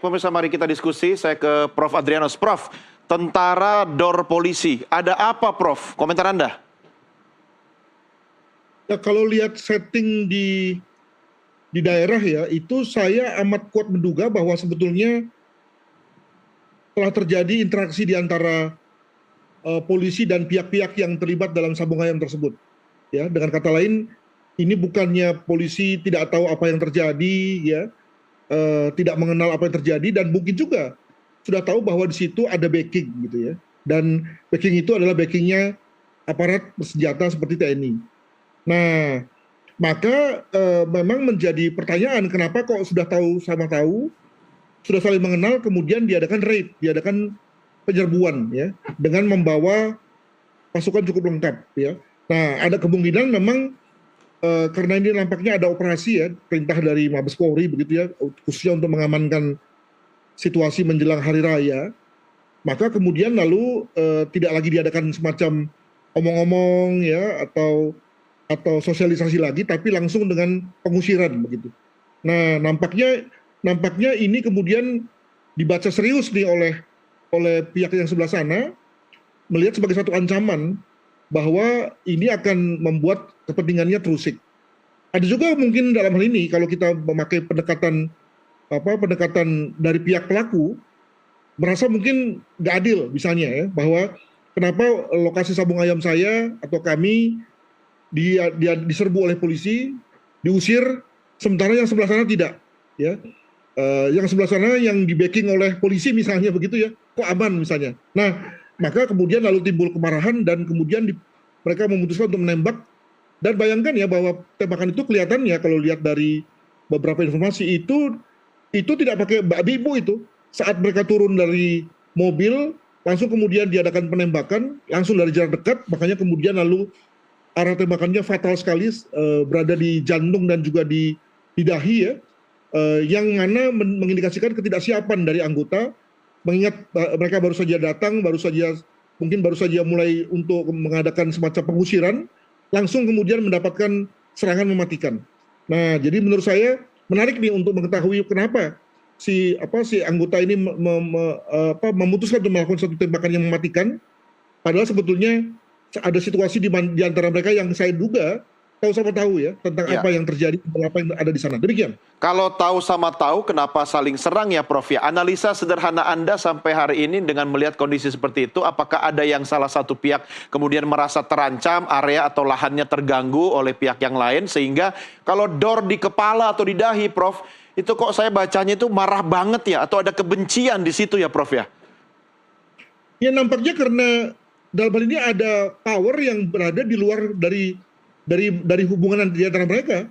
Pemirsa, mari kita diskusi. Saya ke Prof. Adrianus. Prof, tentara dor polisi. Ada apa, Prof? Komentar Anda? Ya, kalau lihat setting di daerah ya, itu saya amat kuat menduga bahwa sebetulnya telah terjadi interaksi di antara polisi dan pihak-pihak yang terlibat dalam sambungan ayam tersebut. Ya, dengan kata lain, ini bukannya polisi tidak tahu apa yang terjadi, ya, tidak mengenal apa yang terjadi, dan mungkin juga sudah tahu bahwa di situ ada backing gitu ya. Dan backing itu adalah backingnya aparat bersenjata seperti TNI. Nah, maka memang menjadi pertanyaan kenapa kok sudah tahu sama tahu, sudah saling mengenal, kemudian diadakan raid, diadakan penyerbuan ya, dengan membawa pasukan cukup lengkap ya. Nah, ada kemungkinan memang karena ini nampaknya ada operasi ya, perintah dari Mabes Polri begitu ya, khususnya untuk mengamankan situasi menjelang hari raya, maka kemudian lalu tidak lagi diadakan semacam omong-omong ya, atau sosialisasi lagi, tapi langsung dengan pengusiran begitu. Nah, nampaknya ini kemudian dibaca serius nih oleh pihak yang sebelah sana, melihat sebagai satu ancaman bahwa ini akan membuat kepentingannya terusik. Ada juga mungkin dalam hal ini kalau kita memakai pendekatan dari pihak pelaku, merasa mungkin nggak adil misalnya ya, bahwa kenapa lokasi sabung ayam saya atau kami dia diserbu oleh polisi, diusir, sementara yang sebelah sana tidak, ya. Yang sebelah sana yang di backing oleh polisi misalnya begitu ya, kok aman misalnya. Nah, maka kemudian lalu timbul kemarahan dan kemudian mereka memutuskan untuk menembak. Dan bayangkan ya bahwa tembakan itu kelihatannya kalau lihat dari beberapa informasi itu tidak pakai babi ibu itu. Saat mereka turun dari mobil, langsung kemudian diadakan penembakan langsung dari jarak dekat, makanya kemudian lalu arah tembakannya fatal sekali, berada di jantung dan juga di dahi ya, yang mana mengindikasikan ketidaksiapan dari anggota, mengingat mereka baru saja datang, mungkin baru saja mulai untuk mengadakan semacam pengusiran, langsung kemudian mendapatkan serangan mematikan. Nah, jadi menurut saya menarik nih untuk mengetahui kenapa si anggota ini memutuskan untuk melakukan satu tembakan yang mematikan, padahal sebetulnya ada situasi di antara mereka yang saya duga tahu sama tahu ya tentang Ya. apa yang terjadi, apa yang ada di sana. Demikian. Kalau tahu sama tahu, kenapa saling serang ya, Prof? Ya, analisa sederhana Anda sampai hari ini dengan melihat kondisi seperti itu, apakah ada yang salah satu pihak kemudian merasa terancam, area atau lahannya terganggu oleh pihak yang lain, sehingga kalau dor di kepala atau di dahi, Prof, itu kok saya bacanya itu marah banget ya, atau ada kebencian di situ ya, Prof ya? Ya nampaknya karena dalam hal ini ada power yang berada di luar dari hubungan di antara mereka.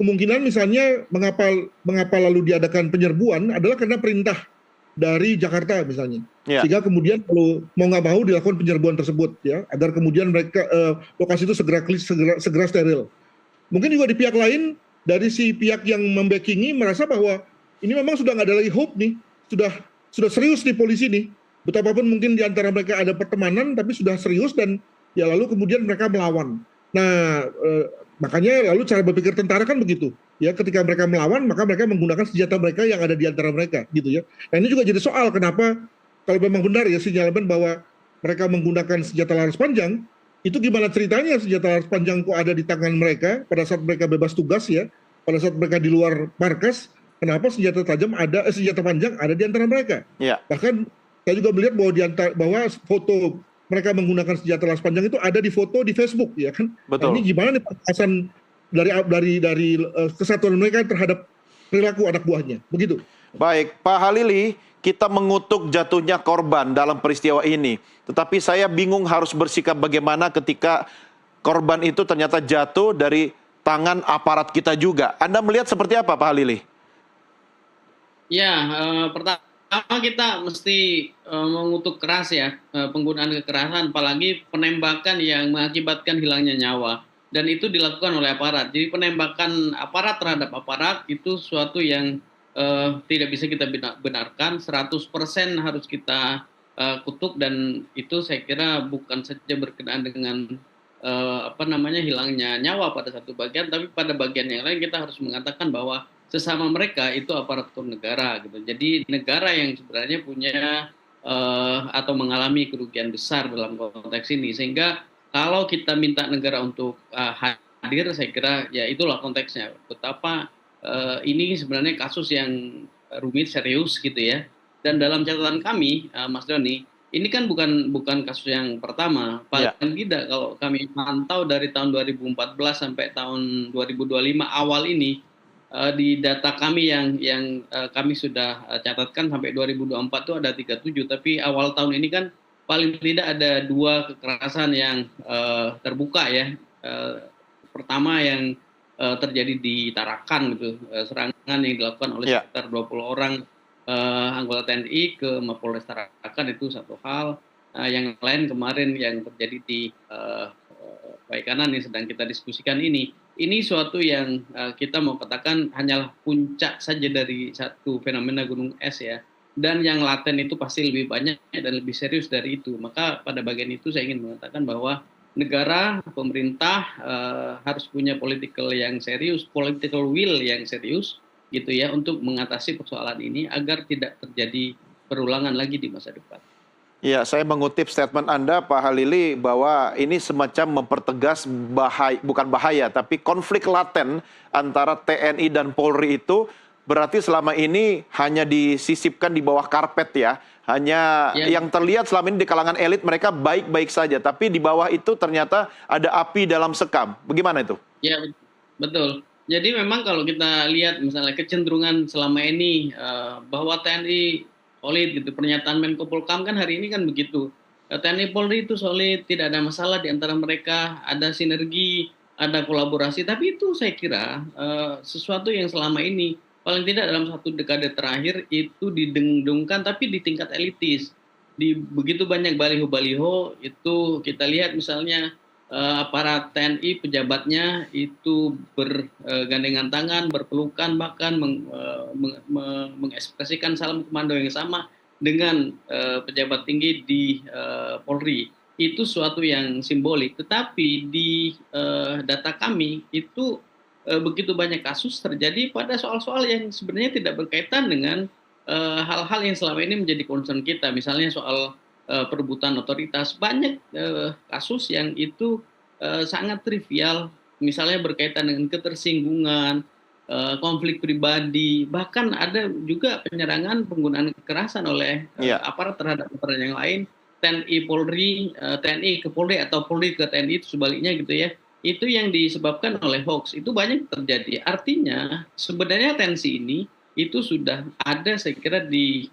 Kemungkinan misalnya mengapa lalu diadakan penyerbuan adalah karena perintah dari Jakarta misalnya. Ya. Sehingga kemudian kalau mau nggak mau dilakukan penyerbuan tersebut ya, agar kemudian mereka lokasi itu segera steril. Mungkin juga di pihak lain, dari si pihak yang membackingi merasa bahwa ini memang sudah nggak ada lagi hope nih, sudah serius nih polisi nih. Betapapun mungkin di antara mereka ada pertemanan, tapi sudah serius dan ya lalu kemudian mereka melawan. Nah, makanya lalu cara berpikir tentara kan begitu. Ya, ketika mereka melawan, maka mereka menggunakan senjata mereka yang ada di antara mereka, gitu ya. Nah, ini juga jadi soal kenapa kalau memang benar ya sinyalemen bahwa mereka menggunakan senjata laras panjang, itu gimana ceritanya senjata laras panjang kok ada di tangan mereka pada saat mereka bebas tugas ya, pada saat mereka di luar markas, kenapa senjata panjang ada di antara mereka? Ya. Bahkan saya juga melihat bahwa foto mereka menggunakan senjata laras panjang itu ada di foto di Facebook ya kan. Nah, ini Betul. gimana nih penjelasan dari kesatuan mereka terhadap perilaku anak buahnya, begitu. Baik, Pak Halili, kita mengutuk jatuhnya korban dalam peristiwa ini. Tetapi saya bingung harus bersikap bagaimana ketika korban itu ternyata jatuh dari tangan aparat kita juga. Anda melihat seperti apa, Pak Halili? Ya, pertama kita mesti mengutuk keras ya penggunaan kekerasan, apalagi penembakan yang mengakibatkan hilangnya nyawa. Dan itu dilakukan oleh aparat. Jadi penembakan aparat terhadap aparat itu suatu yang tidak bisa kita benarkan, 100% harus kita kutuk, dan itu saya kira bukan saja berkenaan dengan hilangnya nyawa pada satu bagian, tapi pada bagian yang lain kita harus mengatakan bahwa sesama mereka itu aparatur negara gitu. Jadi negara yang sebenarnya punya atau mengalami kerugian besar dalam konteks ini, sehingga kalau kita minta negara untuk hadir, saya kira ya itulah konteksnya. Betapa ini sebenarnya kasus yang rumit, serius gitu ya. Dan dalam catatan kami, Mas Doni, ini kan bukan kasus yang pertama. Ya. Paling tidak kalau kami pantau dari tahun 2014 sampai tahun 2025 awal ini, di data kami yang kami sudah catatkan sampai 2024 itu ada 37, tapi awal tahun ini kan paling tidak ada 2 kekerasan yang terbuka ya. Pertama yang terjadi di Tarakan gitu, serangan yang dilakukan oleh sekitar 20 orang anggota TNI ke Mapolres Tarakan, itu satu hal. Yang lain kemarin yang terjadi di Baikanan yang sedang kita diskusikan ini suatu yang kita mau katakan hanyalah puncak saja dari satu fenomena gunung es ya. Dan yang laten itu pasti lebih banyak dan lebih serius dari itu. Maka pada bagian itu saya ingin mengatakan bahwa negara, pemerintah harus punya political yang serius, political will yang serius gitu ya, untuk mengatasi persoalan ini agar tidak terjadi perulangan lagi di masa depan. Ya, saya mengutip statement Anda, Pak Halili, bahwa ini semacam mempertegas bukan bahaya, tapi konflik laten antara TNI dan Polri itu berarti selama ini hanya disisipkan di bawah karpet ya. Hanya yang terlihat selama ini di kalangan elit mereka baik-baik saja, tapi di bawah itu ternyata ada api dalam sekam. Bagaimana itu? Ya, betul. Jadi memang kalau kita lihat misalnya kecenderungan selama ini bahwa TNI solid gitu, pernyataan Menko Polhukam kan hari ini kan begitu. TNI Polri itu solid, tidak ada masalah di antara mereka, ada sinergi, ada kolaborasi, tapi itu saya kira sesuatu yang selama ini paling tidak dalam 1 dekade terakhir itu didengungkan, tapi di tingkat elitis. Di begitu banyak baliho-baliho itu kita lihat misalnya aparat TNI pejabatnya itu bergandengan tangan, berpelukan, bahkan mengekspresikan salam komando yang sama dengan pejabat tinggi di Polri. Itu suatu yang simbolik. Tetapi di data kami itu begitu banyak kasus terjadi pada soal-soal yang sebenarnya tidak berkaitan dengan hal-hal yang selama ini menjadi concern kita. Misalnya soal perebutan otoritas, banyak kasus yang itu sangat trivial, misalnya berkaitan dengan ketersinggungan, konflik pribadi, bahkan ada juga penyerangan penggunaan kekerasan oleh aparat terhadap aparat yang lain, TNI Polri, TNI ke Polri atau Polri ke TNI, itu sebaliknya gitu ya. Itu yang disebabkan oleh hoax, itu banyak terjadi. Artinya sebenarnya tensi ini itu sudah ada saya kira di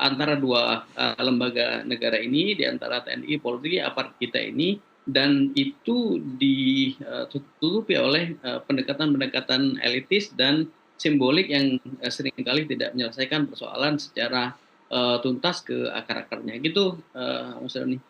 antara 2 lembaga negara ini, di antara TNI, Polri, aparat kita ini, dan itu ditutupi oleh pendekatan-pendekatan elitis dan simbolik yang seringkali tidak menyelesaikan persoalan secara tuntas ke akar-akarnya. Gitu, Mas Doni.